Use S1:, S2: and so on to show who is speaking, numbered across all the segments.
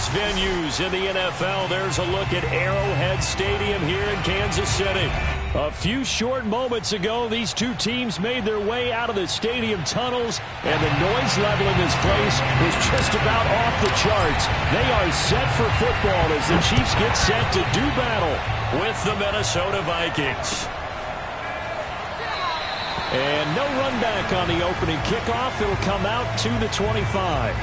S1: sports venues in the NFL. There's a look at Arrowhead Stadium here in Kansas City. A few short moments ago, these two teams made their way out of the stadium tunnels, and the noise level in this place was just about off the charts. They are set for football as the Chiefs get set to do battle with the Minnesota Vikings. And no run back on the opening kickoff. It'll come out to the 25.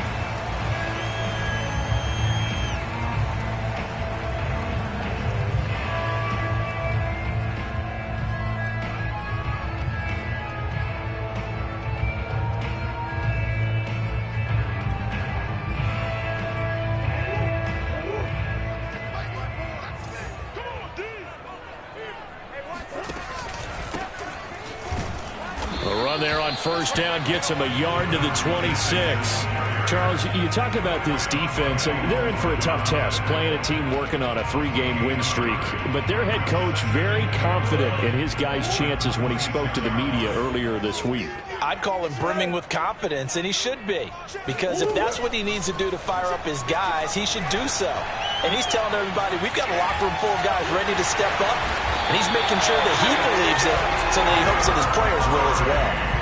S1: There on first down gets him a yard to the 26. Charles, you talk about this defense, and they're in for a tough test, playing a team working on a 3-game win streak. But their head coach very confident in his guys' chances when he spoke to the media earlier this week.
S2: I'd call him brimming with confidence, and he should be. Because if that's what he needs to do to fire up his guys, he should do so. And he's telling everybody, we've got a locker room full of guys ready to step up. And he's making sure that he believes it so that he hopes that his players will as well.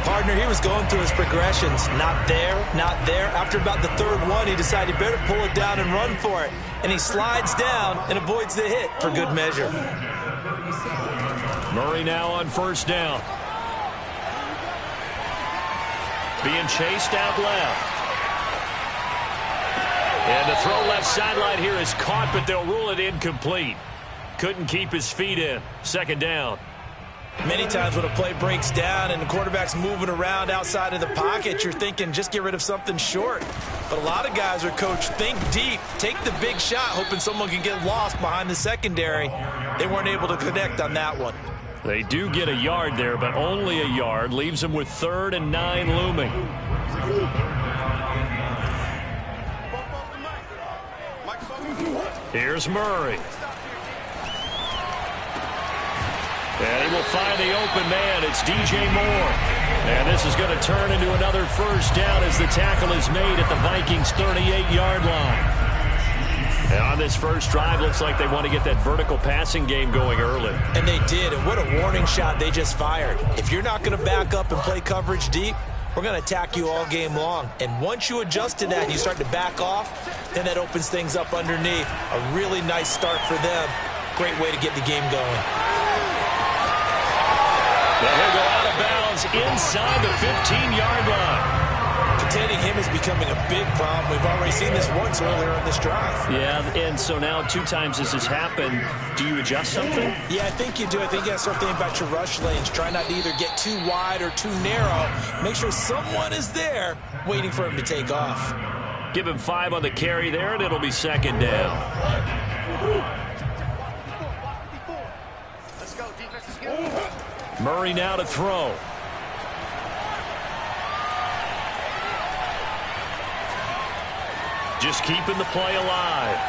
S2: Partner, he was going through his progressions. Not there, not there. After about the third one, he decided he better pull it down and run for it. And he slides down and avoids the hit for good measure.
S1: Murray now on first down. Being chased out left. And the throw left sideline here is caught, but they'll rule it incomplete. Couldn't keep his feet in. Second down.
S2: Many times when a play breaks down and the quarterback's moving around outside of the pocket, you're thinking just get rid of something short. But a lot of guys are coached, think deep, take the big shot, hoping someone can get lost behind the secondary. They weren't able to connect on that one.
S1: They do get a yard there, but only a yard. Leaves them with 3rd and 9 looming. Here's Murray. And he will find the open man. It's DJ Moore. And this is going to turn into another first down as the tackle is made at the Vikings' 38-yard line. And on this first drive, looks like they want to get that vertical passing game going early.
S2: And they did. And what a warning shot they just fired. If you're not going to back up and play coverage deep, we're going to attack you all game long. And once you adjust to that and you start to back off, then that opens things up underneath. A really nice start for them. Great way to get the game going.
S1: He'll go out of bounds inside the 15-yard line.
S2: Containing him is becoming a big problem. We've already seen this once earlier on this drive.
S1: Yeah, and so now 2 times this has happened. Do you adjust something?
S2: Yeah, I think you do. I think you got to start thinking about your rush lanes. Try not to either get too wide or too narrow. Make sure someone is there waiting for him to take off.
S1: Give him 5 on the carry there, and it'll be second down. Murray now to throw. Just keeping the play alive.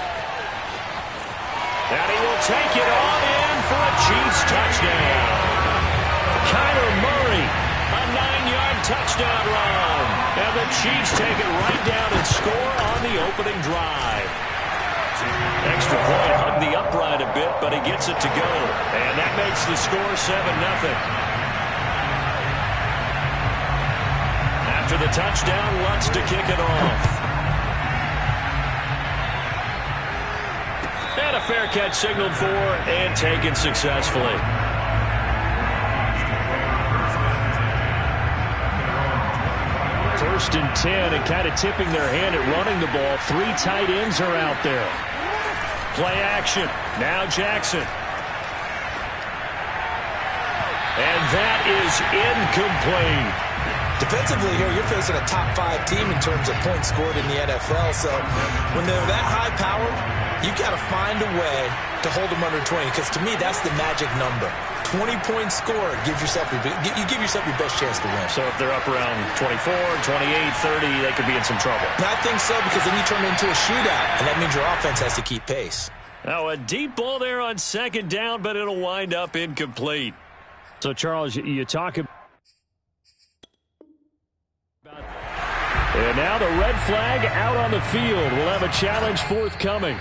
S1: And he will take it on in for a Chiefs touchdown. Kyler Murray, a 9-yard touchdown run. And the Chiefs take it right down and score on the opening drive. Extra point hugged the upright a bit, but he gets it to go. And that makes the score 7-0. After the touchdown, Lutz to kick it off. And a fair catch signaled for and taken successfully. First and 10, and kind of tipping their hand at running the ball. 3 tight ends are out there. Play action. Now Jackson. And that is incomplete.
S2: Defensively here, you're facing a top 5 team in terms of points scored in the NFL. So when they're that high powered, you've got to find a way to hold them under 20. Because to me, that's the magic number. 20-point score. You give yourself your best chance to win.
S1: So if they're up around 24, 28, 30, they could be in some trouble.
S2: I think so, because then you turn it into a shootout, and that means your offense has to keep pace.
S1: Now a deep ball there on second down, but it'll wind up incomplete. So, Charles, you talk about And now the red flag out on the field. We'll have a challenge forthcoming.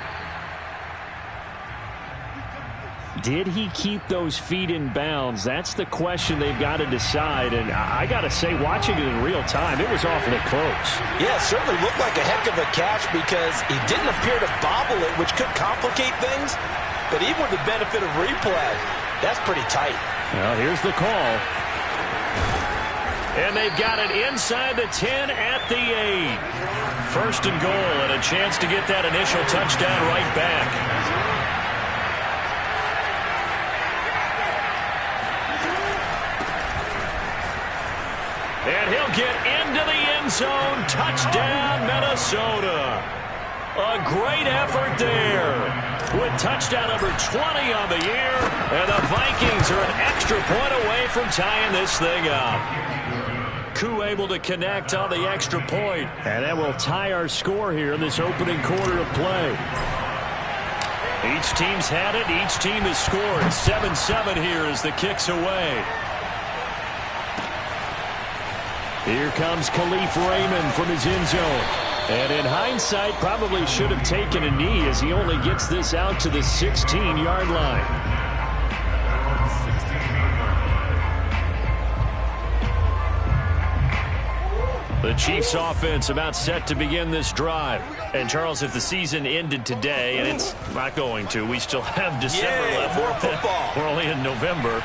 S1: Did he keep those feet in bounds? That's the question they've got to decide. And I got to say, watching it in real time, it was awfully close.
S2: Yeah, it certainly looked like a heck of a catch because he didn't appear to bobble it, which could complicate things. But even with the benefit of replay, that's pretty tight.
S1: Well, here's the call. And they've got it inside the 10 at the 8. First and goal, and a chance to get that initial touchdown right back. And he'll get into the end zone. Touchdown, Minnesota. A great effort there. With touchdown number 20 on the year. And the Vikings are an extra point away from tying this thing up. Koo able to connect on the extra point. And that will tie our score here in this opening quarter of play. Each team's had it. Each team has scored. 7-7 here as the kick's away. Here comes Khalif Raymond from his end zone. And in hindsight, probably should have taken a knee as he only gets this out to the 16-yard line. The Chiefs offense about set to begin this drive. And Charles, if the season ended today, and it's not going to, we still have December left.
S2: More football.
S1: We're only in November.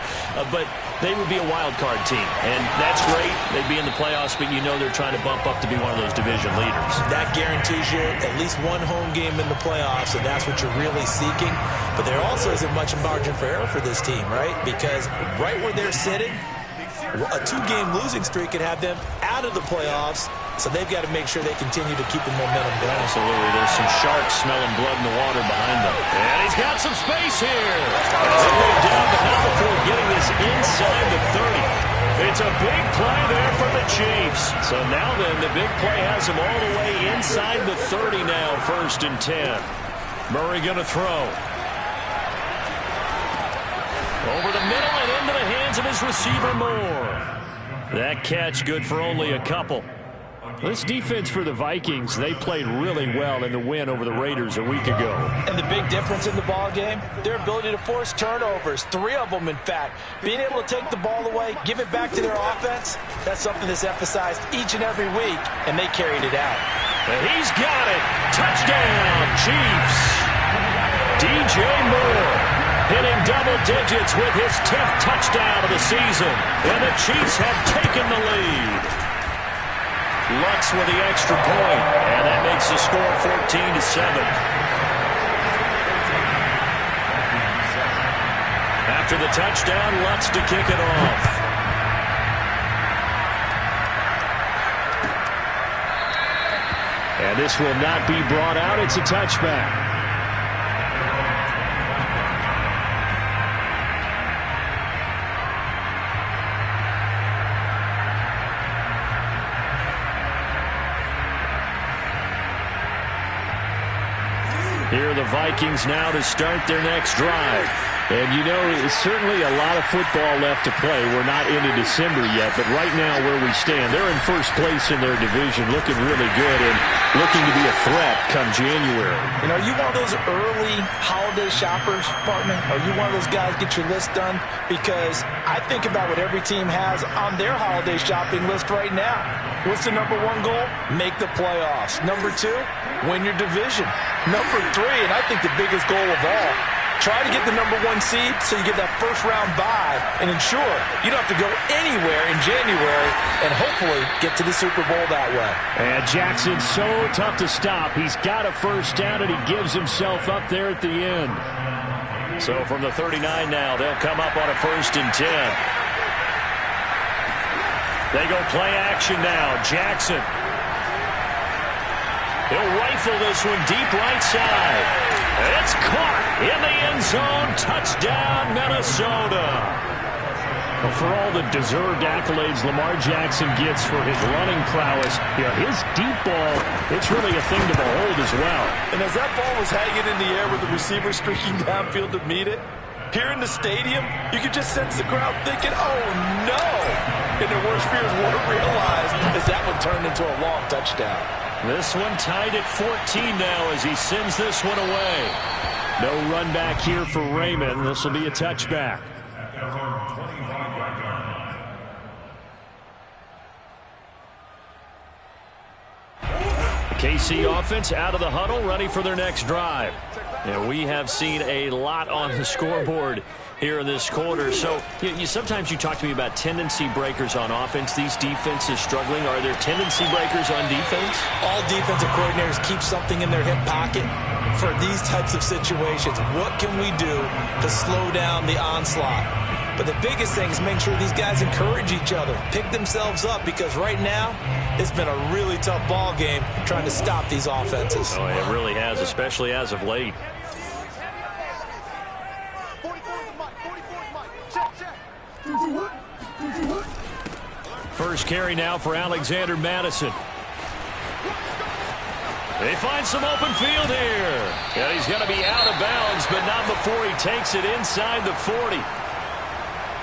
S1: But they would be a wild card team. And that's great. They'd be in the playoffs, but you know they're trying to bump up to be one of those division leaders.
S2: That guarantees you at least one home game in the playoffs, and that's what you're really seeking. But there also isn't much margin for error for this team, right? Because right where they're sitting, a 2-game losing streak could have them out of the playoffs, so they've got to make sure they continue to keep the momentum going.
S1: Absolutely. There's some sharks smelling blood in the water behind them. And he's got some space here. They go down, but not before getting this inside the 30. It's a big play there for the Chiefs. So now then, the big play has them all the way inside the 30 now, 1st and 10. Murray going to throw. Over the middle and into the hands of his receiver Moore. That catch good for only a couple. This defense for the Vikings, they played really well in the win over the Raiders a week ago.
S2: And the big difference in the ball game, their ability to force turnovers, 3 of them in fact. Being able to take the ball away, give it back to their offense, that's something that's emphasized each and every week, and they carried it out.
S1: And he's got it. Touchdown, Chiefs. DJ Moore hitting double digits with his 10th touchdown of the season. And the Chiefs have taken the lead. Lutz with the extra point, and that makes the score 14-7. After the touchdown, Lutz to kick it off. And this will not be brought out. It's a touchback. Here are the Vikings now to start their next drive. And, you know, there's certainly a lot of football left to play. We're not into December yet, but right now where we stand, they're in first place in their division, looking really good and looking to be a threat come January.
S2: You know, are you one of those early holiday shoppers, partner? Are you one of those guys get your list done? Because I think about what every team has on their holiday shopping list right now. What's the number 1 goal? Make the playoffs. Number 2, win your division. Number 3, and I think the biggest goal of all, try to get the number 1 seed so you get that first-round bye and ensure you don't have to go anywhere in January and hopefully get to the Super Bowl that way.
S1: And Jackson's so tough to stop. He's got a first down, and he gives himself up there at the end. So from the 39 now, they'll come up on a 1st and 10. They go play action now. Jackson. He'll rifle this one deep right side. It's caught in the end zone. Touchdown, Minnesota. Well, for all the deserved accolades Lamar Jackson gets for his running prowess, his deep ball, it's really a thing to behold as well.
S2: And as that ball was hanging in the air with the receiver streaking downfield to meet it, here in the stadium, you could just sense the crowd thinking, oh, no. and their worst fears weren't realized as that one turned into a long touchdown.
S1: This one tied at 14 now as he sends this one away. No run back here for Raymond. This will be a touchback. KC offense out of the huddle, ready for their next drive. And we have seen a lot on the scoreboard here in this quarter. So sometimes you talk to me about tendency breakers on offense. These defenses struggling. Are there tendency breakers on defense?
S2: All defensive coordinators keep something in their hip pocket for these types of situations. What can we do to slow down the onslaught? But the biggest thing is make sure these guys encourage each other, pick themselves up, because right now it's been a really tough ball game trying to stop these offenses.
S1: Oh, it really has, especially as of late. First carry now for Alexander Madison. They find some open field here. And he's going to be out of bounds, but not before he takes it inside the 40.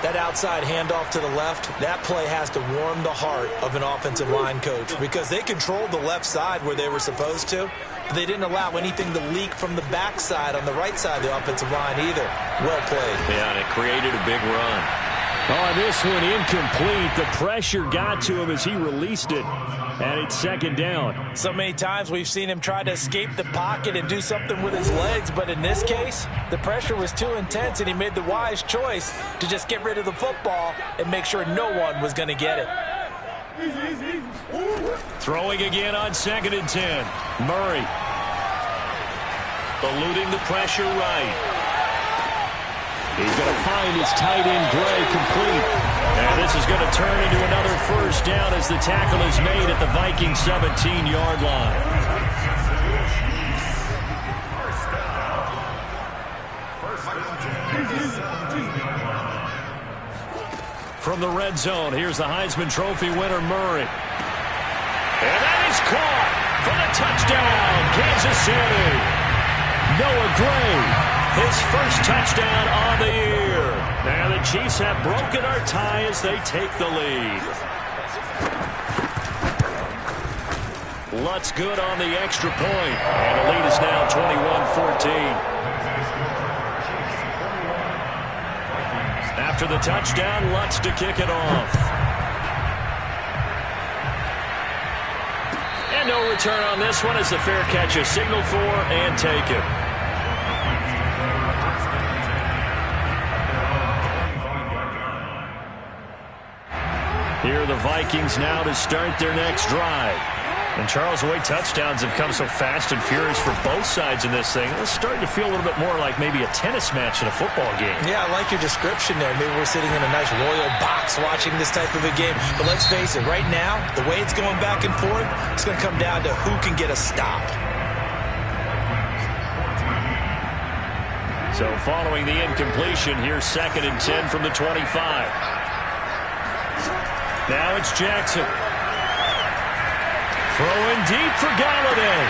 S2: That outside handoff to the left, that play has to warm the heart of an offensive line coach, because they controlled the left side where they were supposed to, but they didn't allow anything to leak from the backside on the right side of the offensive line either. Well played.
S1: Yeah, and it created a big run. Oh, this one incomplete. The pressure got to him as he released it. And it's second down.
S2: So many times we've seen him try to escape the pocket and do something with his legs, but in this case, the pressure was too intense, and he made the wise choice to just get rid of the football and make sure no one was going to get it.
S1: Throwing again on 2nd and 10. Murray. Eluding the pressure right. He's going to find his tight end Gray complete. And this is going to turn into another first down as the tackle is made at the Vikings 17-yard line. From the red zone, here's the Heisman Trophy winner Murray. And that is caught for the touchdown, Kansas City. Noah Gray. His first touchdown on the year. Now the Chiefs have broken our tie as they take the lead. Lutz good on the extra point. And the lead is now 21-14. After the touchdown, Lutz to kick it off. And no return on this one as the fair catch is signaled for and taken. Here are the Vikings now to start their next drive. And Charles, the way touchdowns have come so fast and furious for both sides in this thing, it's starting to feel a little bit more like maybe a tennis match in a football game.
S2: Yeah, I like your description there. Maybe we're sitting in a nice royal box watching this type of a game. But let's face it, right now, the way it's going back and forth, it's going to come down to who can get a stop.
S1: So following the incompletion, here's 2nd and 10 from the 25. Now it's Jackson. Throwing deep for Galladay.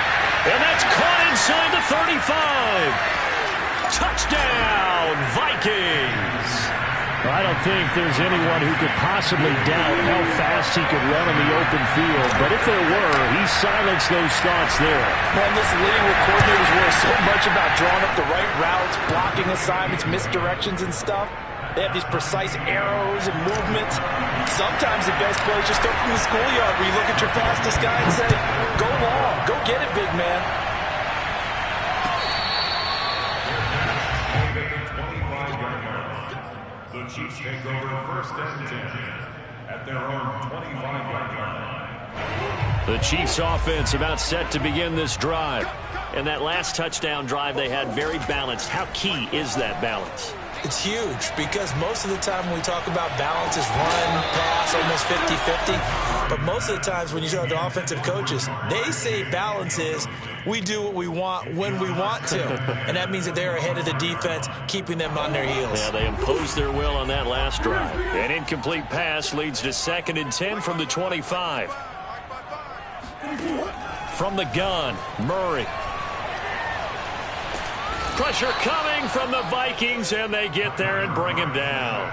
S1: And that's caught inside the 35. Touchdown, Vikings. I don't think there's anyone who could possibly doubt how fast he could run in the open field. But if there were, he silenced those thoughts there.
S2: Well, in this league where coordinators worry so much about drawing up the right routes, blocking assignments, misdirections and stuff, they have these precise arrows and movements. Sometimes the best play is just come from the schoolyard where you look at your fastest guy and say, go long, go get it, big man.
S3: The Chiefs take over 1st and 10 at their own 25-yard line.
S1: The Chiefs offense about set to begin this drive. And that last touchdown drive they had very balanced. How key is that balance?
S2: It's huge, because most of the time when we talk about balance is run, pass, almost 50-50. But most of the times when you talk to offensive coaches, they say balance is we do what we want when we want to. And that means that they're ahead of the defense, keeping them on their heels.
S1: Yeah, they imposed their will on that last drive. An incomplete pass leads to 2nd and 10 from the 25. From the gun, Murray. Pressure coming from the Vikings, and they get there and bring him down.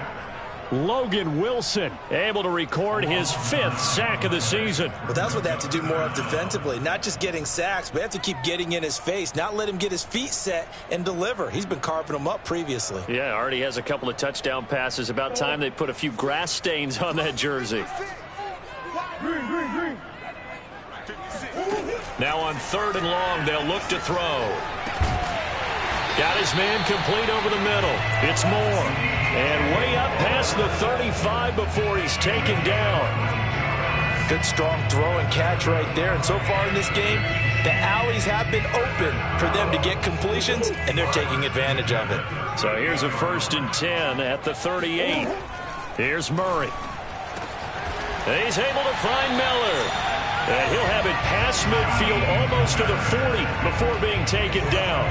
S1: Logan Wilson able to record his 5th sack of the season.
S2: But that's what they have to do more of defensively. Not just getting sacks, but they have to keep getting in his face. Not let him get his feet set and deliver. He's been carving them up previously.
S1: Yeah, already has a couple of touchdown passes. About time they put a few grass stains on that jersey. Now on 3rd and long, they'll look to throw. Got his man complete over the middle. It's Moore. And way up past the 35 before he's taken down.
S2: Good, strong throw and catch right there. And so far in this game, the alleys have been open for them to get completions, and they're taking advantage of it.
S1: So here's a 1st and 10 at the 38. Here's Murray. And he's able to find Miller. And he'll have it past midfield almost to the 40 before being taken down.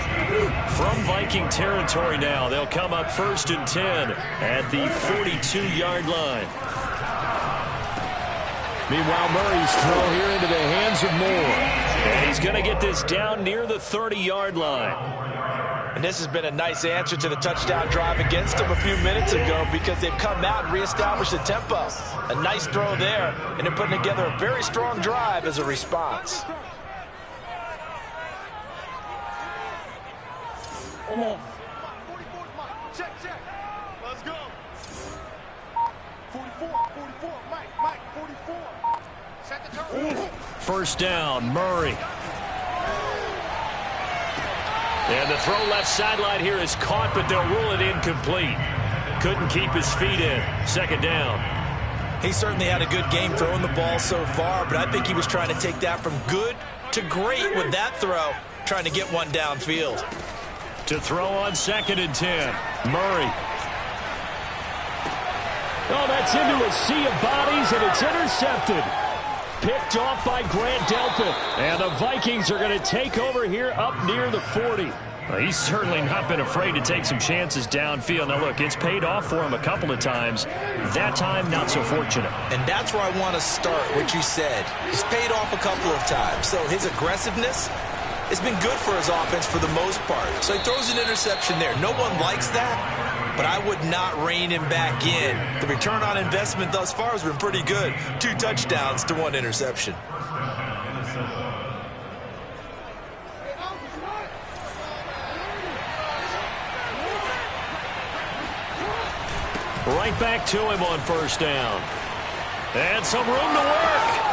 S1: From Viking territory now, they'll come up 1st and 10 at the 42-yard line. Meanwhile, Murray's throw here into the hands of Moore. And he's going to get this down near the 30-yard line.
S2: And this has been a nice answer to the touchdown drive against them a few minutes ago because they've come out and reestablished the tempo. A nice throw there, and they're putting together a very strong drive as a response.
S4: Come on. Check. Let's go. 44. Mike, 44. Set the turn.
S1: 1st down, Murray. And the throw left sideline here is caught, but they'll rule it incomplete. Couldn't keep his feet in. 2nd down.
S2: He certainly had a good game throwing the ball so far, but I think he was trying to take that from good to great with that throw, trying to get one downfield.
S1: To throw on 2nd and 10. Murray. Oh, that's into a sea of bodies, and it's intercepted. Picked off by Grant Delpit. And the Vikings are going to take over here up near the 40. Well, he's certainly not been afraid to take some chances downfield. Now, look, it's paid off for him a couple of times. That time, not so fortunate.
S2: And that's where I want to start, what you said. He's paid off a couple of times. So his aggressiveness has been good for his offense for the most part. So he throws an interception there. No one likes that, but I would not rein him back in. The return on investment thus far has been pretty good. 2 touchdowns to 1 interception.
S1: Right back to him on 1st down. And some room to work.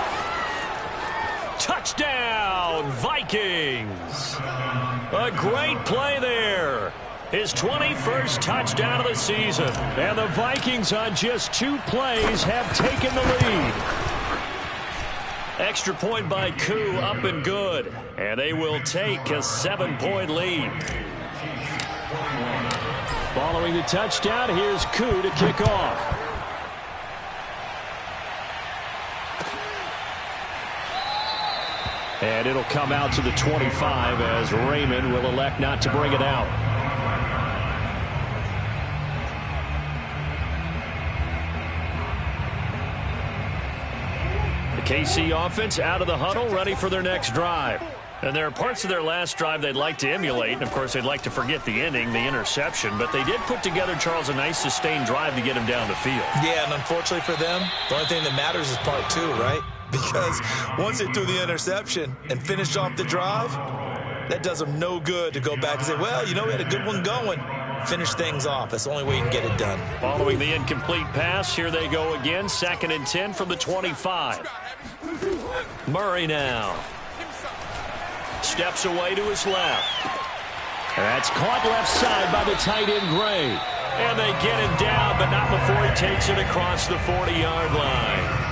S1: Touchdown, Vikings. A great play there. His 21st touchdown of the season. And the Vikings on just 2 plays have taken the lead. Extra point by Koo, up and good. And they will take a 7-point lead. Following the touchdown, here's Koo to kick off. And it'll come out to the 25 as Raymond will elect not to bring it out. The KC offense out of the huddle, ready for their next drive. And there are parts of their last drive they'd like to emulate. And, of course, they'd like to forget the ending, the interception. But they did put together, Charles, a nice sustained drive to get him down the field.
S2: Yeah, and unfortunately for them, the only thing that matters is part 2, right? Because once they threw the interception and finished off the drive, that does them no good to go back and say, well, you know, we had a good one going. Finish things off. That's the only way you can get it done.
S1: Following the incomplete pass, here they go again. 2nd and 10 from the 25. Murray now. Steps away to his left. That's caught left side by the tight end, Gray. And they get him down, but not before he takes it across the 40-yard line.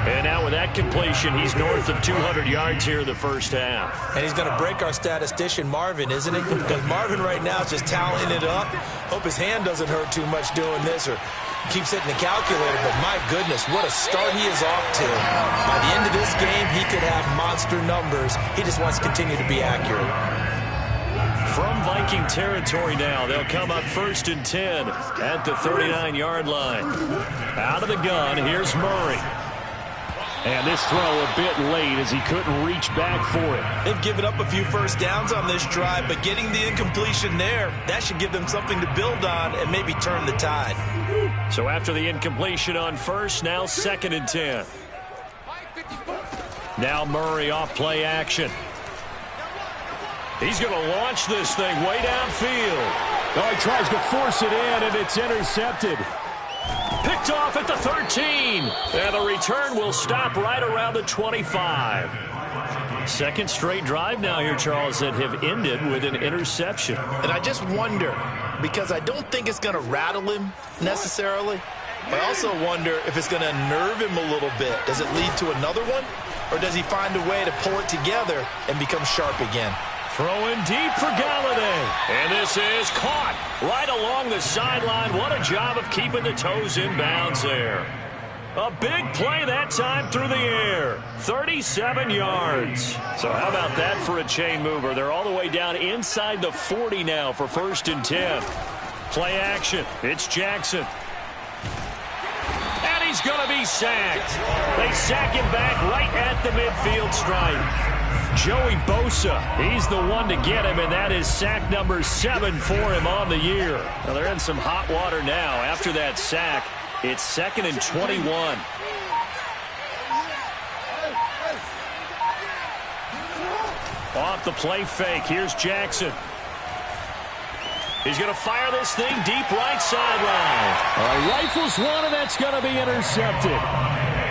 S1: And now with that completion, he's north of 200 yards here in the 1st half.
S2: And he's going to break our statistician, Marvin, isn't he? Because Marvin right now is just tallying it up. Hope his hand doesn't hurt too much doing this or keeps hitting the calculator. But my goodness, what a start he is off to. By the end of this game, he could have monster numbers. He just wants to continue to be accurate.
S1: From Viking territory now, they'll come up 1st and 10 at the 39-yard line. Out of the gun, here's Murray. And this throw a bit late as he couldn't reach back for it.
S2: They've given up a few first downs on this drive, but getting the incompletion there, that should give them something to build on and maybe turn the tide.
S1: So after the incompletion on first, now 2nd and 10. Now Murray off play action. He's going to launch this thing way downfield.
S5: Oh, he tries to force it in, and it's intercepted.
S1: Picked off at the 13. And the return will stop right around the 25. Second straight drive now here, Charles, that have ended with an interception.
S2: And I just wonder, because I don't think it's going to rattle him necessarily. I also wonder if it's going to nerve him a little bit. Does it lead to another one? Or does he find a way to pull it together and become sharp again?
S1: Throwing deep for Galladay. And this is caught right along the sideline. What a job of keeping the toes in bounds there. A big play that time through the air. 37 yards. So how about that for a chain mover? They're all the way down inside the 40 now for 1st and 10. Play action. It's Jackson. And he's going to be sacked. They sack him back right at the midfield stripe. Joey Bosa, he's the one to get him, and that is sack number 7 for him on the year. Well, they're in some hot water now. After that sack, it's 2nd and 21. Off the play fake, here's Jackson. He's going to fire this thing deep right sideline.
S5: Rifles one, and that's going to be intercepted.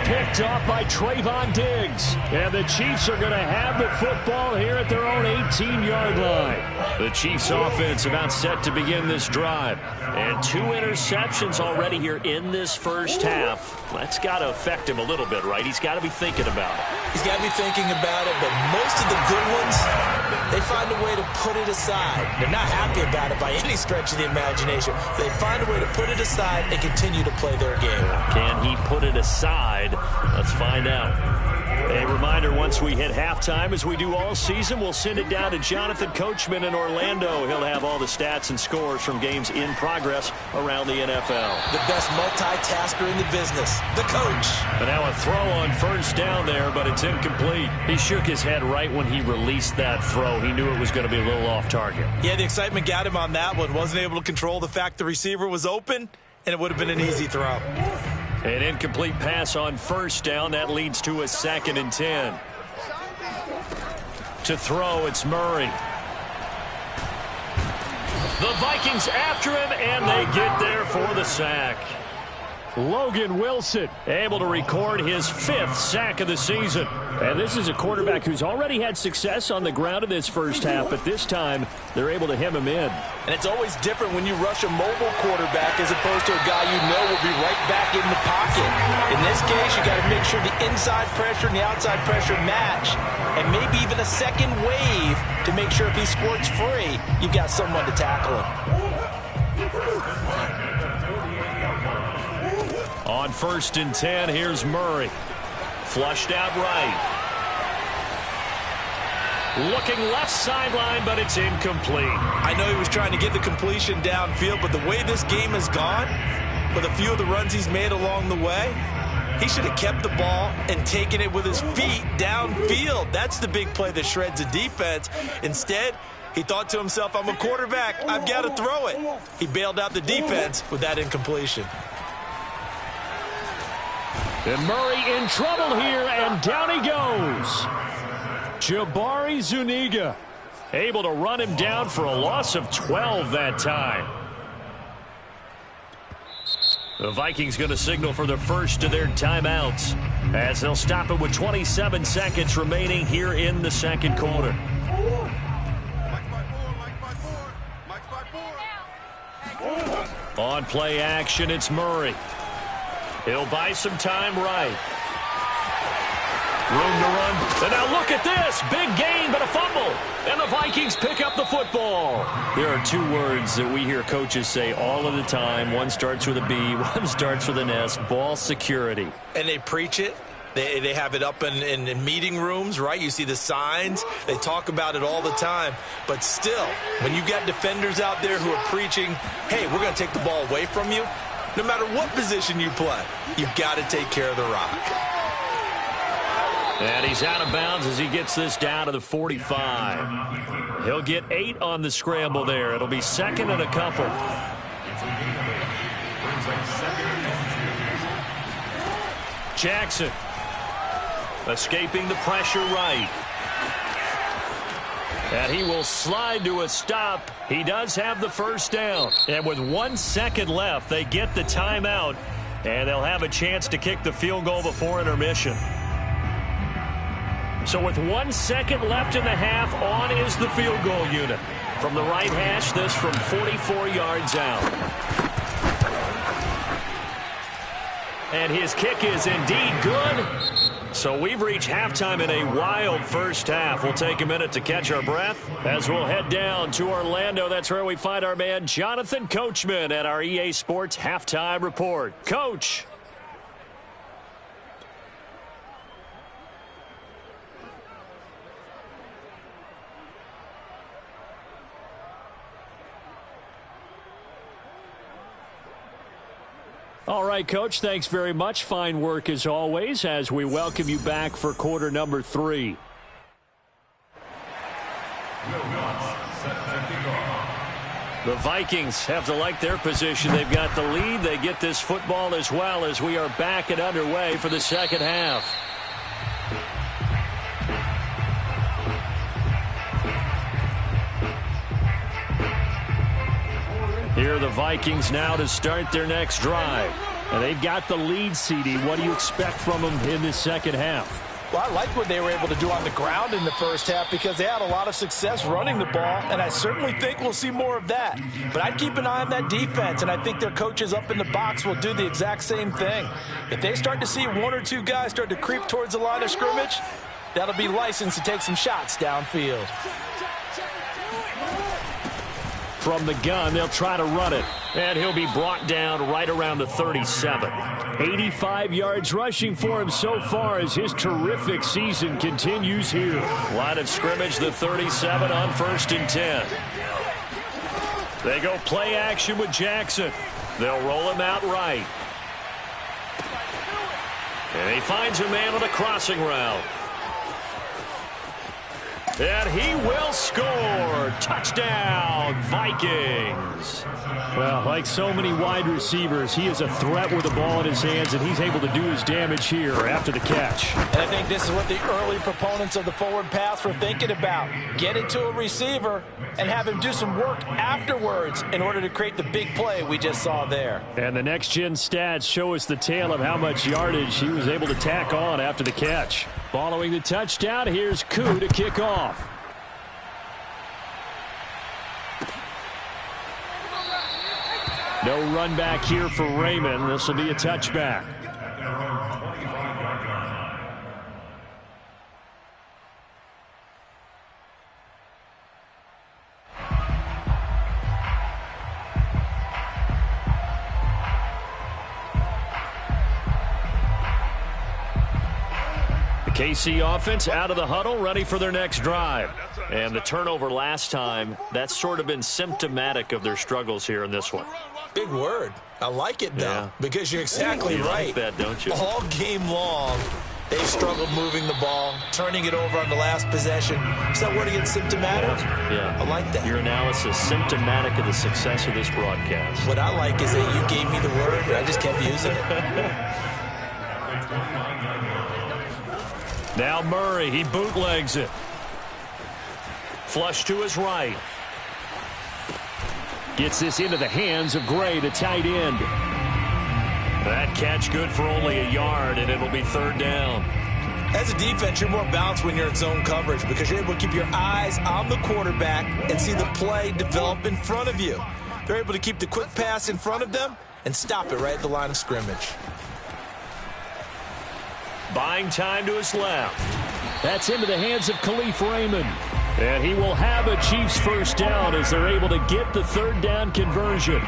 S5: Picked off by Trayvon Diggs. And the Chiefs are going to have the football here at their own 18-yard line.
S1: The Chiefs offense about set to begin this drive. And 2 interceptions already here in this first half. That's got to affect him a little bit, right? He's got to be thinking about it.
S2: He's got to be thinking about it, but most of the good ones, they find a way to put it aside. They're not happy about it by any stretch of the imagination. They find a way to put it aside and continue to play their game.
S1: Can he put it aside? Let's find out. A reminder, once we hit halftime, as we do all season, we'll send it down to Jonathan Coachman in Orlando. He'll have all the stats and scores from games in progress around the NFL.
S2: The best multitasker in the business, the coach.
S1: But now a throw on first down there, but it's incomplete. He shook his head right when he released that throw. He knew it was going to be a little off target.
S2: Yeah, the excitement got him on that one. Wasn't able to control the fact the receiver was open, and it would have been an easy throw.
S1: An incomplete pass on first down. That leads to a 2nd and 10. To throw, it's Murray. The Vikings after him, and they get there for the sack.
S5: Logan Wilson
S1: able to record his 5th sack of the season.
S5: And this is a quarterback who's already had success on the ground in this first half, but this time they're able to hem him in.
S2: And it's always different when you rush a mobile quarterback as opposed to a guy you know will be right back in the pocket. In this case, you got to make sure the inside pressure and the outside pressure match, and maybe even a second wave to make sure if he squirts free, you've got someone to tackle him.
S1: On 1st and 10, here's Murray. Flushed out right. Looking left sideline, but it's incomplete.
S2: I know he was trying to get the completion downfield, but the way this game has gone, with a few of the runs he's made along the way, he should have kept the ball and taken it with his feet downfield. That's the big play that shreds a defense. Instead, he thought to himself, I'm a quarterback. I've got to throw it. He bailed out the defense with that incompletion.
S5: And Murray in trouble here, and down he goes. Jabari Zuniga
S1: able to run him down for a loss of 12 that time. The Vikings going to signal for the first of their timeouts as they'll stop it with 27 seconds remaining here in the second quarter. On play action, it's Murray. He'll buy some time right. Room to run. And now look at this. Big gain, but a fumble. And the Vikings pick up the football. There are 2 words that we hear coaches say all of the time. One starts with a B, one starts with an S. Ball security.
S2: And they preach it. They have it up in meeting rooms, right? You see the signs. They talk about it all the time. But still, when you've got defenders out there who are preaching, hey, we're going to take the ball away from you, no matter what position you play, you've got to take care of the rock.
S1: And he's out of bounds as he gets this down to the 45. He'll get 8 on the scramble there. It'll be 2nd and a couple.
S3: Brings up 2nd
S1: Jackson escaping the pressure right. And he will slide to a stop. He does have the first down. And with 1 second left, they get the timeout. And they'll have a chance to kick the field goal before intermission. So with 1 second left in the half, on is the field goal unit. From the right hash, this from 44 yards out. And his kick is indeed good. So we've reached halftime in a wild first half. We'll take a minute to catch our breath as we'll head down to Orlando. That's where we find our man Jonathan Coachman at our EA Sports Halftime Report. Coach. All right, Coach, thanks very much. Fine work as always as we welcome you back for quarter number 3. The Vikings have to like their position. They've got the lead. They get this football as well as we are back and underway for the second half. Here are the Vikings now to start their next drive. And they've got the lead, CD. What do you expect from them in this second half?
S2: Well, I like what they were able to do on the ground in the first half because they had a lot of success running the ball, and I certainly think we'll see more of that. But I'd keep an eye on that defense, and I think their coaches up in the box will do the exact same thing. If they start to see 1 or 2 guys start to creep towards the line of scrimmage, that'll be licensed to take some shots downfield.
S1: From the gun, they'll try to run it. And he'll be brought down right around the 37. 85 yards rushing for him so far as his terrific season continues here. Line of scrimmage, the 37 on 1st and 10. They go play action with Jackson. They'll roll him out right. And he finds a man on a crossing route. And he will score. Touchdown, Vikings. Well, like so many wide receivers, he is a threat with the ball in his hands, and he's able to do his damage here after the catch.
S2: And I think this is what the early proponents of the forward pass were thinking about. Get it to a receiver and have him do some work afterwards in order to create the big play we just saw there.
S1: And the next-gen stats show us the tale of how much yardage he was able to tack on after the catch. Following the touchdown, here's Koo to kick off. No run back here for Raymond. This will be a touchback. KC offense out of the huddle, ready for their next drive. And the turnover last time, that's sort of been symptomatic of their struggles here in this one.
S2: Big word. I like it, though, because you're exactly right.
S1: Like that, don't you?
S2: All game long, they struggled moving the ball, turning it over on the last possession. Is that word again, symptomatic?
S1: Yeah.
S2: I like that.
S1: Your analysis, symptomatic of the success of this broadcast.
S2: What I like is that you gave me the word, and I just kept using it.
S1: Now Murray, he bootlegs it. Flush to his right. Gets this into the hands of Gray, the tight end. That catch good for only a yard, and it'll be 3rd down.
S2: As a defense, you're more balanced when you're in zone coverage because you're able to keep your eyes on the quarterback and see the play develop in front of you. They're able to keep the quick pass in front of them and stop it right at the line of scrimmage.
S1: Buying time to his left. That's into the hands of Khalif Raymond. And he will have a Chiefs first down as they're able to get the 3rd down conversion.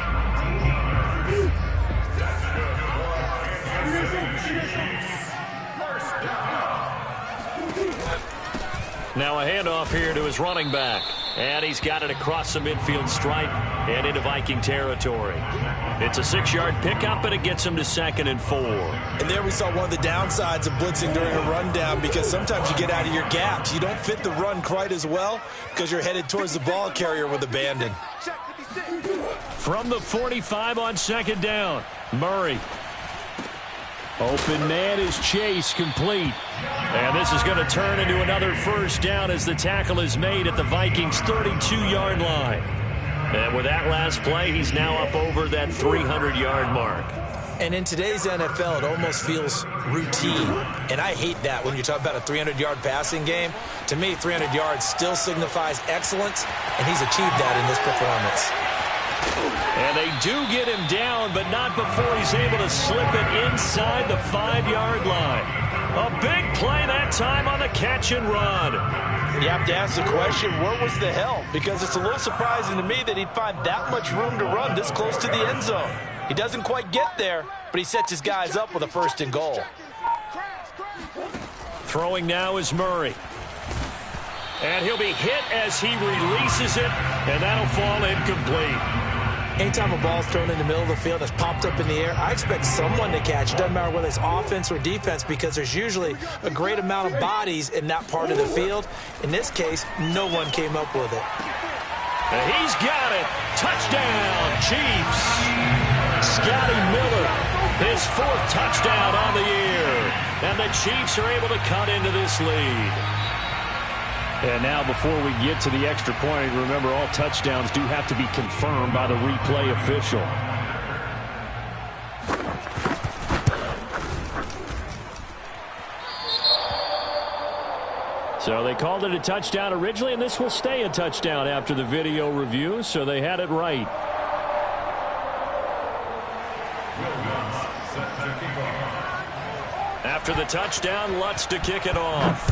S1: Now a handoff here to his running back. And he's got it across the midfield stripe and into Viking territory. It's a 6-yard pickup, and it gets him to 2nd and 4.
S2: And there we saw one of the downsides of blitzing during a rundown because sometimes you get out of your gaps. You don't fit the run quite as well because you're headed towards the ball carrier with abandon.
S1: From the 45 on 2nd down, Murray. Open man is Chase, complete. And this is going to turn into another first down as the tackle is made at the Vikings' 32-yard line. And with that last play, he's now up over that 300-yard mark.
S2: And in today's NFL, it almost feels routine. And I hate that when you talk about a 300-yard passing game. To me, 300 yards still signifies excellence, and he's achieved that in this performance.
S1: And they do get him down, but not before he's able to slip it inside the 5-yard line. A big play that time on the catch and run.
S2: You have to ask the question, where was the help? Because it's a little surprising to me that he'd find that much room to run this close to the end zone. He doesn't quite get there, but he sets his guys up with a 1st and goal.
S1: Throwing now is Murray. And he'll be hit as he releases it, and that'll fall incomplete.
S2: Anytime a ball's thrown in the middle of the field that's popped up in the air, I expect someone to catch. It doesn't matter whether it's offense or defense, because there's usually a great amount of bodies in that part of the field. In this case, no one came up with it.
S1: And he's got it. Touchdown, Chiefs. Scotty Miller, his 4th touchdown on the year. And the Chiefs are able to cut into this lead. And now before we get to the extra point, remember all touchdowns do have to be confirmed by the replay official. So they called it a touchdown originally, and this will stay a touchdown after the video review, so they had it right. After the touchdown, Lutz to kick it off.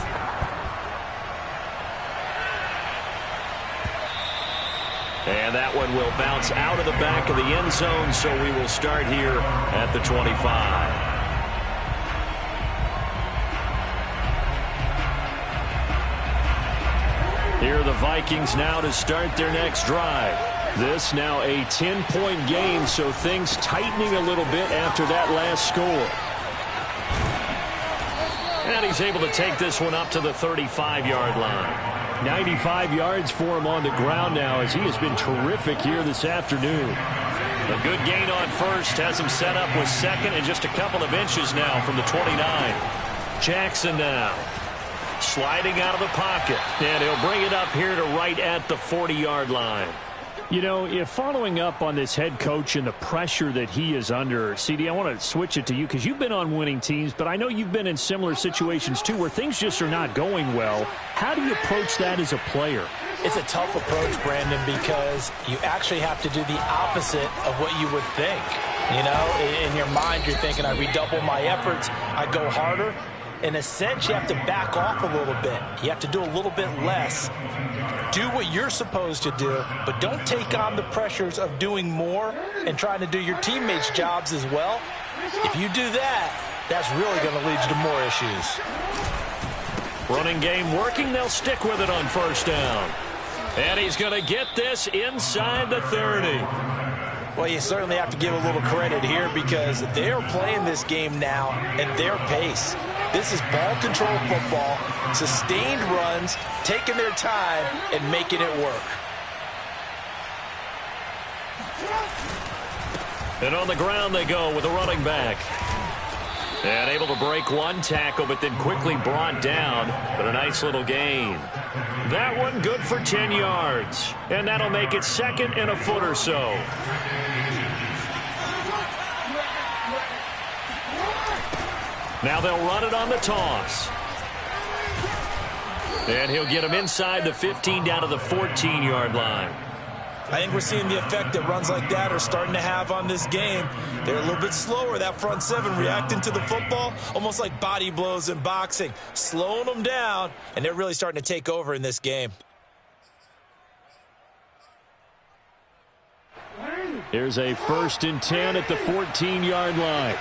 S1: And that one will bounce out of the back of the end zone, so we will start here at the 25. Here are the Vikings now to start their next drive. This now a 10-point game, so things tightening a little bit after that last score. And he's able to take this one up to the 35-yard line. 95 yards for him on the ground now, as he has been terrific here this afternoon. A good gain on first has him set up with 2nd and just a couple of inches now from the 29. Jackson now sliding out of the pocket, and he'll bring it up here to right at the 40-yard line. You know, if following up on this head coach and the pressure that he is under, CD, I want to switch it to you because you've been on winning teams, but I know you've been in similar situations too where things just are not going well. How do you approach that as a player?
S2: It's a tough approach, Brandon, because you actually have to do the opposite of what you would think. You know, in your mind, you're thinking, I redouble my efforts, I go harder. In a sense, you have to back off a little bit. You have to do a little bit less. Do what you're supposed to do, but don't take on the pressures of doing more and trying to do your teammates' jobs as well. If you do that, that's really going to lead you to more issues.
S1: Running game working. They'll stick with it on 1st down. And he's going to get this inside the 30.
S2: Well, you certainly have to give a little credit here because they're playing this game now at their pace. This is ball control football, sustained runs, taking their time, and making it work.
S1: And on the ground they go with a running back. And able to break one tackle, but then quickly brought down. But a nice little gain. That one good for 10 yards. And that'll make it 2nd and a foot or so. Now they'll run it on the toss. And he'll get him inside the 15 down to the 14-yard line.
S2: I think we're seeing the effect that runs like that are starting to have on this game. They're a little bit slower, that front 7, reacting to the football, almost like body blows in boxing, slowing them down, and they're really starting to take over in this game.
S1: Here's a 1st and 10 at the 14-yard line.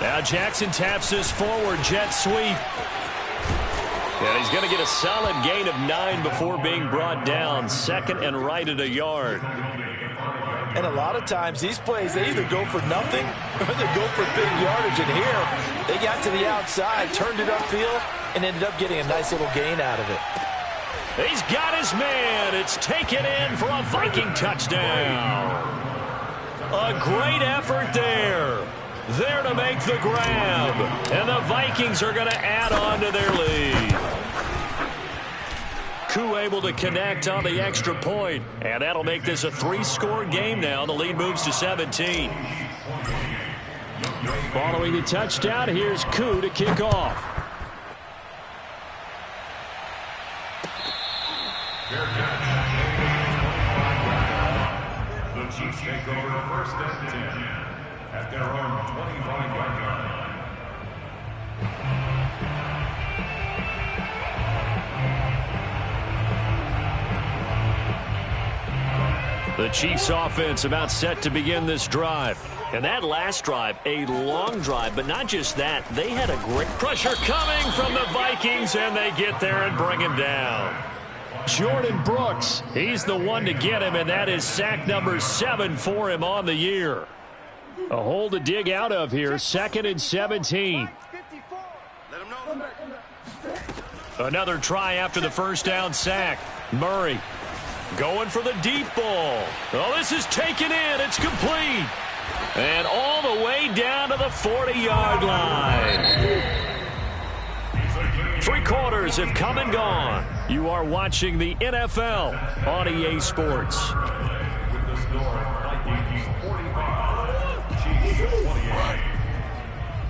S1: Now Jackson taps this forward jet sweep. And he's going to get a solid gain of 9 before being brought down. 2nd and right at a yard.
S2: And a lot of times these plays, they either go for nothing or they go for big yardage. And here, they got to the outside, turned it upfield, and ended up getting a nice little gain out of it.
S1: He's got his man. It's taken in for a Viking touchdown. A A great effort there. There to make the grab. And the Vikings are going to add on to their lead. Koo able to connect on the extra point. And that'll make this a 3-score game now. The lead moves to 17. Following the touchdown, here's Koo to kick off.
S3: The Chiefs take over first and 10 at their own 25-yard line.
S1: The Chiefs offense about set to begin this drive. And that last drive, a long drive, but not just that. They had a great pressure coming from the Vikings, and they get there and bring him down. Jordan Brooks, he's the one to get him, and that is sack number 7 for him on the year. A hole to dig out of here, 2nd and 17. Another try after the first down sack. Murray going for the deep ball. Oh, this is taken in. It's complete. And all the way down to the 40-yard line. 3 quarters have come and gone. You are watching the NFL on EA Sports.
S3: With the score, Vikings 45, Chiefs 28.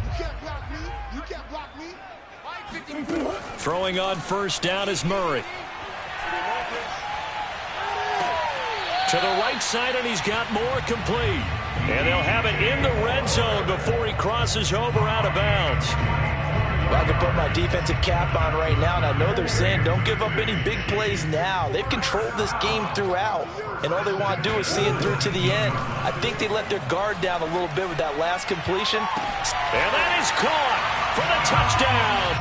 S4: You can't block me. You can't block me.
S1: Throwing on first down is Murray. To the right side, and he's got more complete. And they'll have it in the red zone before he crosses over out of bounds.
S2: Well, I can put my defensive cap on right now, and I know they're saying don't give up any big plays now. They've controlled this game throughout, and all they want to do is see it through to the end. I think they let their guard down a little bit with that last completion.
S1: And that is caught for the touchdown.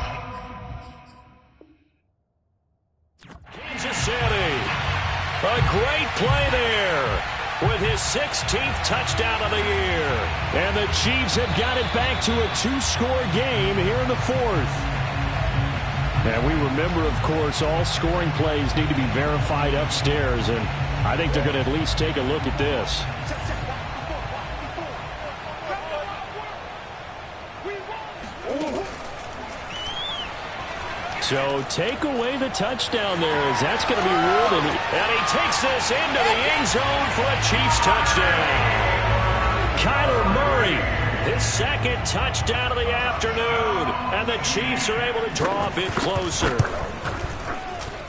S1: Kansas City. A great play there with his 16th touchdown of the year. And the Chiefs have got it back to a 2-score game here in the 4th. And we remember, of course, all scoring plays need to be verified upstairs. And I think they're going to at least take a look at this. So take away the touchdown there, as that's going to be ruled. And he takes this into the end zone for a Chiefs touchdown. Kyler Murray, his 2nd touchdown of the afternoon. And the Chiefs are able to draw a bit closer.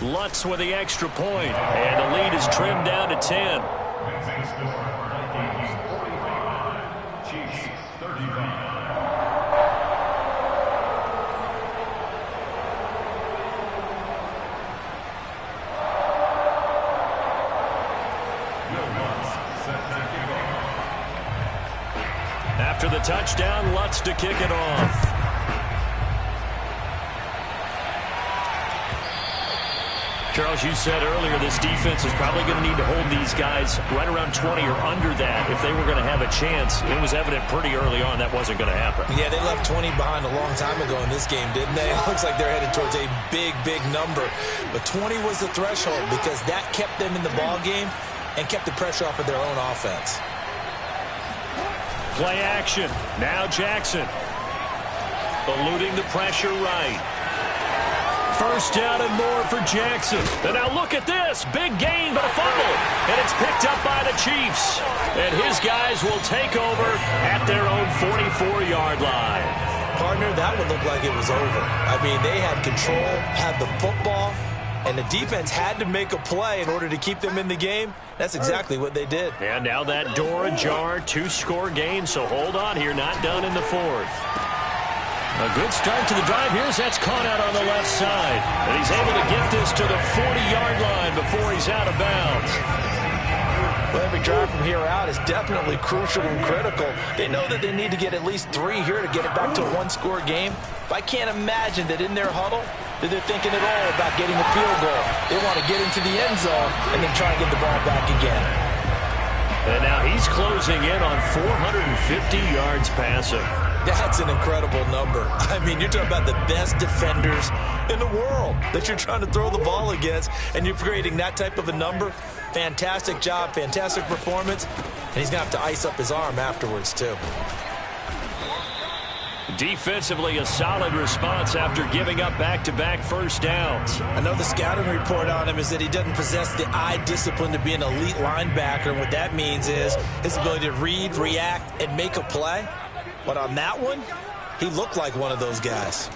S1: Lutz with the extra point. And the lead is trimmed down to 10.
S3: Advancing score, Vikings 45, Chiefs 35.
S1: After the touchdown, Lutz to kick it off. Charles, you said earlier this defense is probably going to need to hold these guys right around 20 or under that if they were going to have a chance. It was evident pretty early on that wasn't going to happen.
S2: Yeah, they left 20 behind a long time ago in this game, didn't they? It looks like they're headed towards a big, big number. But 20 was the threshold because that kept them in the ball game and kept the pressure off of their own offense.
S1: Play action. Now Jackson. Eluding the pressure right. First down and more for Jackson. And now look at this. Big gain, but a fumble. And it's picked up by the Chiefs. And his guys will take over at their own 44-yard line.
S2: Partner, that would look like it was over. I mean, they had control, had the football, and the defense had to make a play in order to keep them in the game. That's exactly what they did.
S1: And now that door ajar, 2-score game. So hold on here, not done in the 4th. A good start to the drive. Here's that's caught out on the left side. And he's able to get this to the 40-yard line before he's out of bounds.
S2: Well, every drive from here out is definitely crucial and critical. They know that they need to get at least 3 here to get it back to a 1-score game. But I can't imagine that in their huddle that they're thinking at all about getting a field goal. They want to get into the end zone and then try and get the ball back again.
S1: And now he's closing in on 450 yards passing.
S2: That's an incredible number. I mean, you're talking about the best defenders in the world that you're trying to throw the ball against, and you're creating that type of a number. Fantastic job, fantastic performance. And he's going to have to ice up his arm afterwards, too.
S1: Defensively, a solid response after giving up back-to-back first downs.
S2: I know the scouting report on him is that he doesn't possess the eye discipline to be an elite linebacker. And what that means is his ability to read, react, and make a play. But on that one, he looked like one of those guys.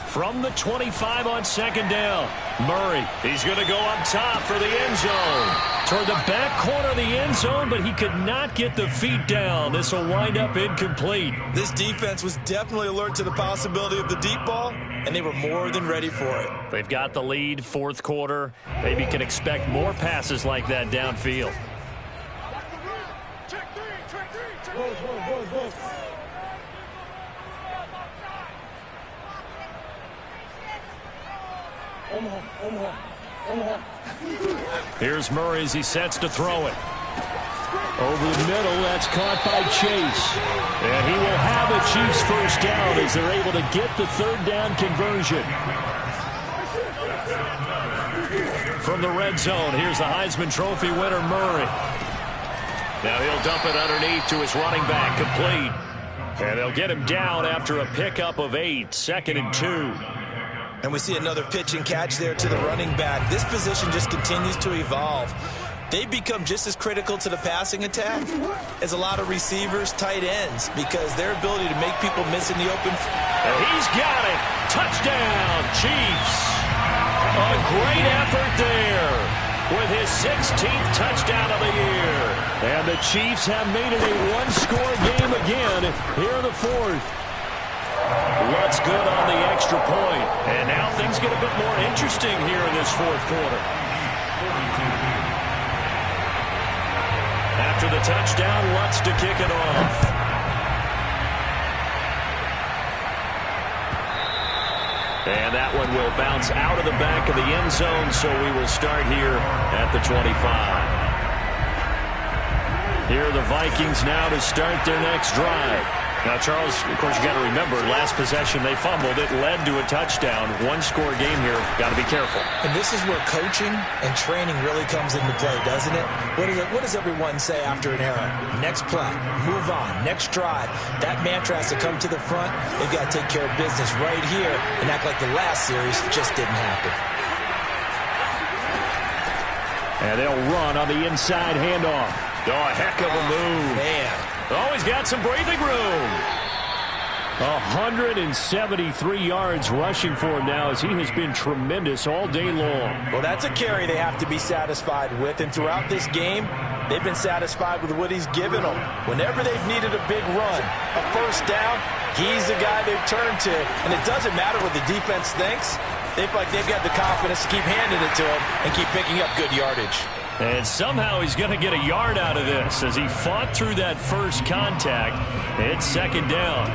S1: From the 25 on second down, Murray, he's going to go up top for the end zone. Toward the back corner of the end zone, but he could not get the feet down. This will wind up incomplete.
S2: This defense was definitely alert to the possibility of the deep ball, and they were more than ready for it.
S1: They've got the lead, fourth quarter. Maybe can expect more passes like that downfield. Here's Murray as he sets to throw it. Over the middle, that's caught by Chase. And he will have a Chiefs first down as they're able to get the third down conversion. From the red zone, here's the Heisman Trophy winner, Murray. Now he'll dump it underneath to his running back, complete. And they'll get him down after a pickup of 8, 2nd and 2.
S2: And we see another pitch and catch there to the running back. This position just continues to evolve. They become just as critical to the passing attack as a lot of receivers, tight ends, because their ability to make people miss in the open.
S1: And he's got it. Touchdown, Chiefs. A great effort there with his 16th touchdown of the year. And the Chiefs have made it a one-score game again here in the fourth. What's good on the extra point. And now things get a bit more interesting here in this fourth quarter. After the touchdown, Lutz to kick it off. And that one will bounce out of the back of the end zone, so we will start here at the 25. Here are the Vikings now to start their next drive. Now, Charles, of course, you got to remember, last possession they fumbled. It led to a touchdown. One-score game here. Got to be careful.
S2: And this is where coaching and training really comes into play, doesn't it? What does everyone say after an error? Next play, move on, next drive. That mantra has to come to the front. They've got to take care of business right here and act like the last series just didn't happen.
S1: And they'll run on the inside handoff. Oh, a heck of a move.
S2: Man.
S1: Oh, he's got some breathing room. 173 yards rushing for him now as he has been tremendous all day long.
S2: Well, that's a carry they have to be satisfied with. And throughout this game, they've been satisfied with what he's given them. Whenever they've needed a big run, a first down, he's the guy they've turned to. And it doesn't matter what the defense thinks. They feel like they've got the confidence to keep handing it to him and keep picking up good yardage.
S1: And somehow he's going to get a yard out of this as he fought through that first contact. It's second down.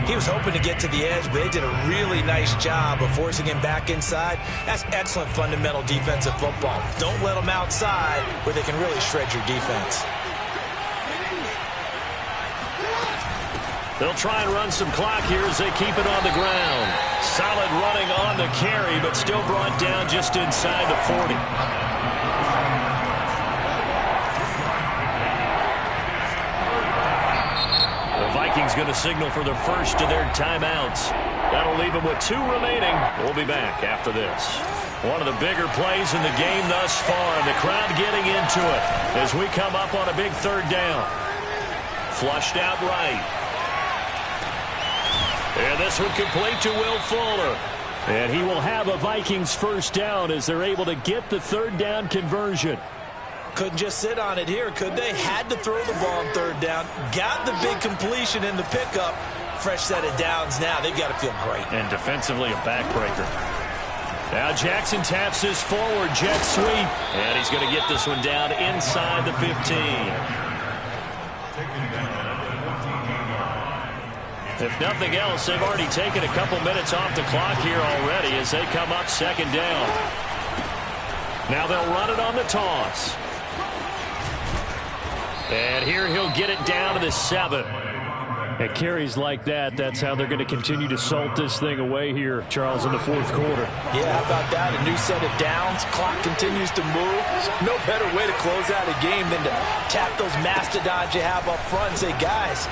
S2: He was hoping to get to the edge, but they did a really nice job of forcing him back inside. That's excellent fundamental defensive football. Don't let them outside where they can really shred your defense.
S1: They'll try and run some clock here as they keep it on the ground. Solid running on the carry, but still brought down just inside the 40. Vikings going to signal for the first of their timeouts. That'll leave them with 2 remaining. We'll be back after this. One of the bigger plays in the game thus far, and the crowd getting into it as we come up on a big third down. Flushed out right. And this one complete to Will Fuller. And he will have a Vikings first down as they're able to get the third down conversion.
S2: Couldn't just sit on it here, could they? Had to throw the ball on third down. Got the big completion in the pickup. Fresh set of downs now. They've got to feel great.
S1: And defensively, a backbreaker. Now Jackson taps this forward, jet sweep. And he's going to get this one down inside the 15. If nothing else, they've already taken a couple minutes off the clock here already as they come up second down. Now they'll run it on the toss. And here he'll get it down to the 7. At carries like that, that's how they're going to continue to salt this thing away here, Charles, in the fourth quarter.
S2: Yeah, how about that? A new set of downs. Clock continues to move. No better way to close out a game than to tap those mastodons you have up front and say, guys,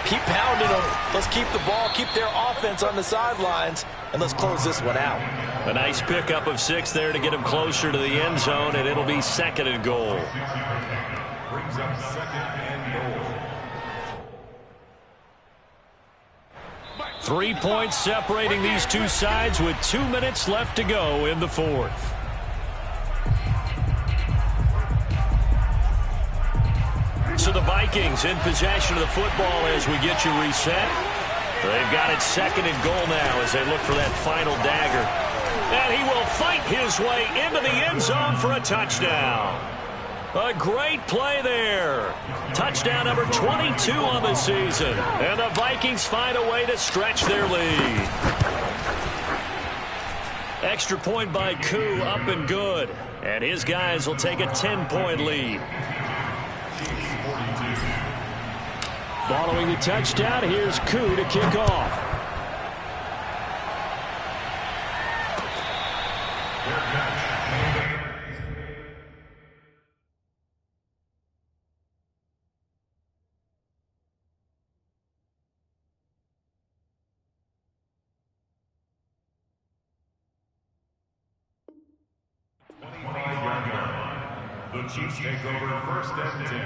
S2: keep pounding them. Let's keep the ball, keep their offense on the sidelines, and let's close this one out.
S1: A nice pickup of 6 there to get him closer to the end zone, and it'll be 2nd and goal.
S3: Brings up 2nd and goal.
S1: 3 points separating these two sides with 2 minutes left to go in the fourth. So the Vikings in possession of the football as we get you reset. They've got it 2nd and goal now as they look for that final dagger. And he will fight his way into the end zone for a touchdown. A great play there. Touchdown number 22 on the season. And the Vikings find a way to stretch their lead. Extra point by Koo, up and good. And his guys will take a 10-point lead. Following the touchdown, here's Koo to kick off.
S3: The Chiefs take over 1st and 10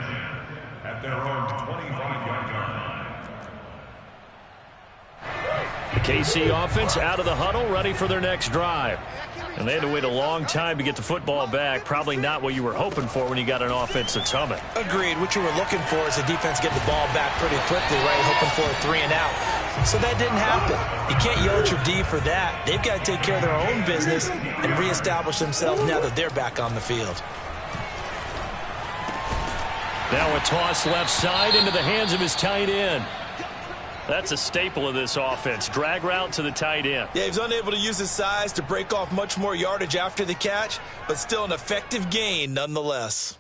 S3: at their own 25-yard line.
S1: The KC offense out of the huddle, ready for their next drive. And they had to wait a long time to get the football back. Probably not what you were hoping for when you got an offense that's humming.
S2: Agreed. What you were looking for is the defense get the ball back pretty quickly, right? Hoping for a 3 and out. So that didn't happen. You can't yell at your D for that. They've got to take care of their own business and reestablish themselves now that they're back on the field.
S1: Now a toss left side into the hands of his tight end. That's a staple of this offense. Drag route to the tight end.
S2: Yeah, he's unable to use his size to break off much more yardage after the catch, but still an effective gain nonetheless.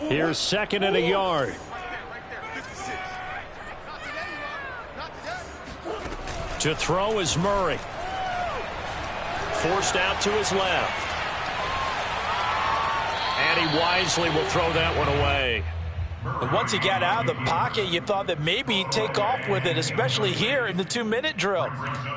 S1: Here's 2nd and a yard. To throw is Murray. Forced out to his left. And he wisely will throw that one away.
S2: And once he got out of the pocket, you thought that maybe he'd take off with it, especially here in the 2-minute drill.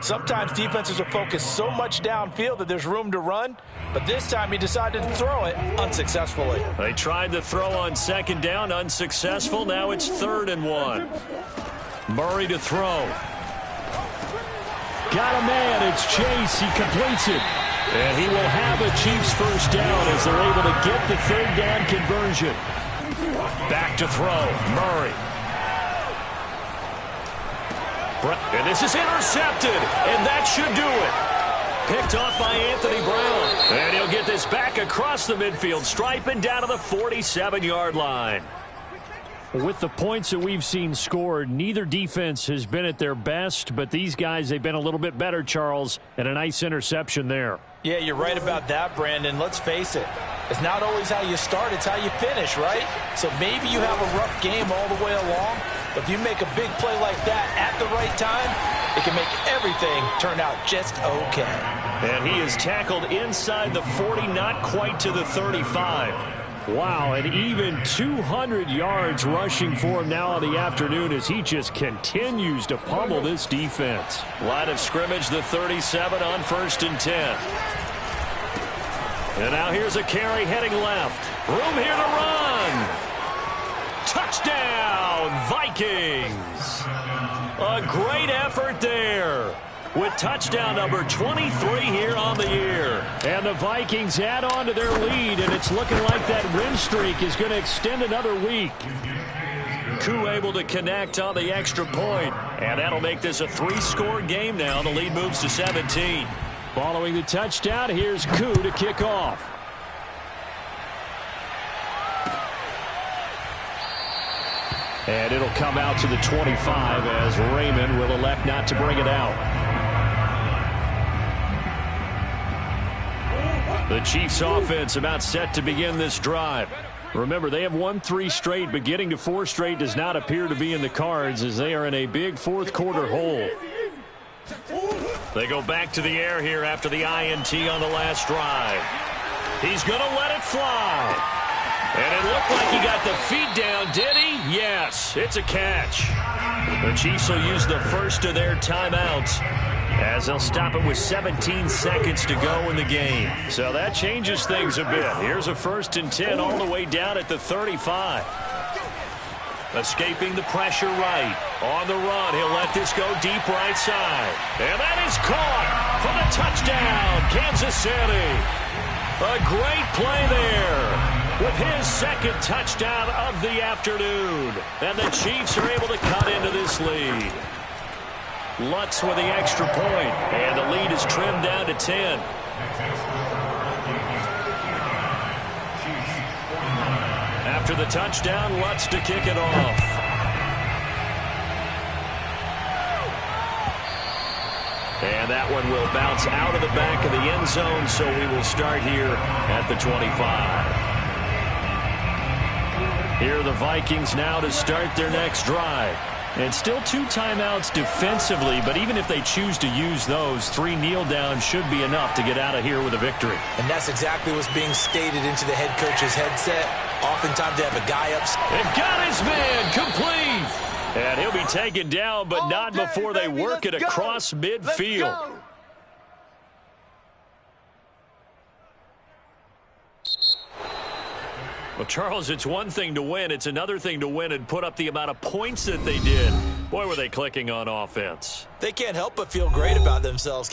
S2: Sometimes defenses are focused so much downfield that there's room to run, but this time he decided to throw it unsuccessfully.
S1: They tried to throw on 2nd down, unsuccessful. Now it's 3rd and 1. Murray to throw. Got a man. It's Chase. He completes it. And he will have a Chiefs first down as they're able to get the 3rd down conversion. Back to throw. Murray. And this is intercepted. And that should do it. Picked off by Anthony Brown. And he'll get this back across the midfield stripe and down to the 47-yard line. With the points that we've seen scored, neither defense has been at their best, but these guys, they've been a little bit better, Charles, and a nice interception there.
S2: Yeah, you're right about that, Brandon. Let's face it. It's not always how you start, it's how you finish, right? So maybe you have a rough game all the way along, but if you make a big play like that at the right time, it can make everything turn out just okay.
S1: And he is tackled inside the 40, not quite to the 35. Wow, and even 200 yards rushing for him now on the afternoon as he just continues to pummel this defense. Line of scrimmage, the 37 on 1st and 10. And now here's a carry heading left. Room here to run. Touchdown, Vikings. A great effort there. With touchdown number 23 here on the year. And the Vikings add on to their lead, and it's looking like that win streak is going to extend another week. Koo able to connect on the extra point, and that'll make this a 3-score game now. The lead moves to 17. Following the touchdown, here's Koo to kick off. And it'll come out to the 25 as Raymond will elect not to bring it out. The Chiefs offense about set to begin this drive. Remember, they have won 3 straight, but getting to 4 straight does not appear to be in the cards as they are in a big fourth quarter hole. They go back to the air here after the INT on the last drive. He's going to let it fly. And it looked like he got the feet down, did he? Yes, it's a catch. The Chiefs will use the first of their timeouts as they'll stop it with 17 seconds to go in the game. So that changes things a bit. Here's a 1st and 10 all the way down at the 35. Escaping the pressure right. On the run, he'll let this go deep right side. And that is caught for the touchdown, Kansas City. A great play there with his 2nd touchdown of the afternoon. And the Chiefs are able to cut into this lead. Lutz with the extra point, and the lead is trimmed down to 10. After the touchdown, Lutz to kick it off. And that one will bounce out of the back of the end zone, so we will start here at the 25. Here are the Vikings now to start their next drive. And still 2 timeouts defensively, but even if they choose to use those, 3 kneel downs should be enough to get out of here with a victory.
S2: And that's exactly what's being stated into the head coach's headset. Oftentimes they have a guy up.
S1: They've got his man complete. And he'll be taken down, but not before they work it across midfield. Well, Charles, it's one thing to win. It's another thing to win and put up the amount of points that they did. Boy, were they clicking on offense.
S2: They can't help but feel great about themselves.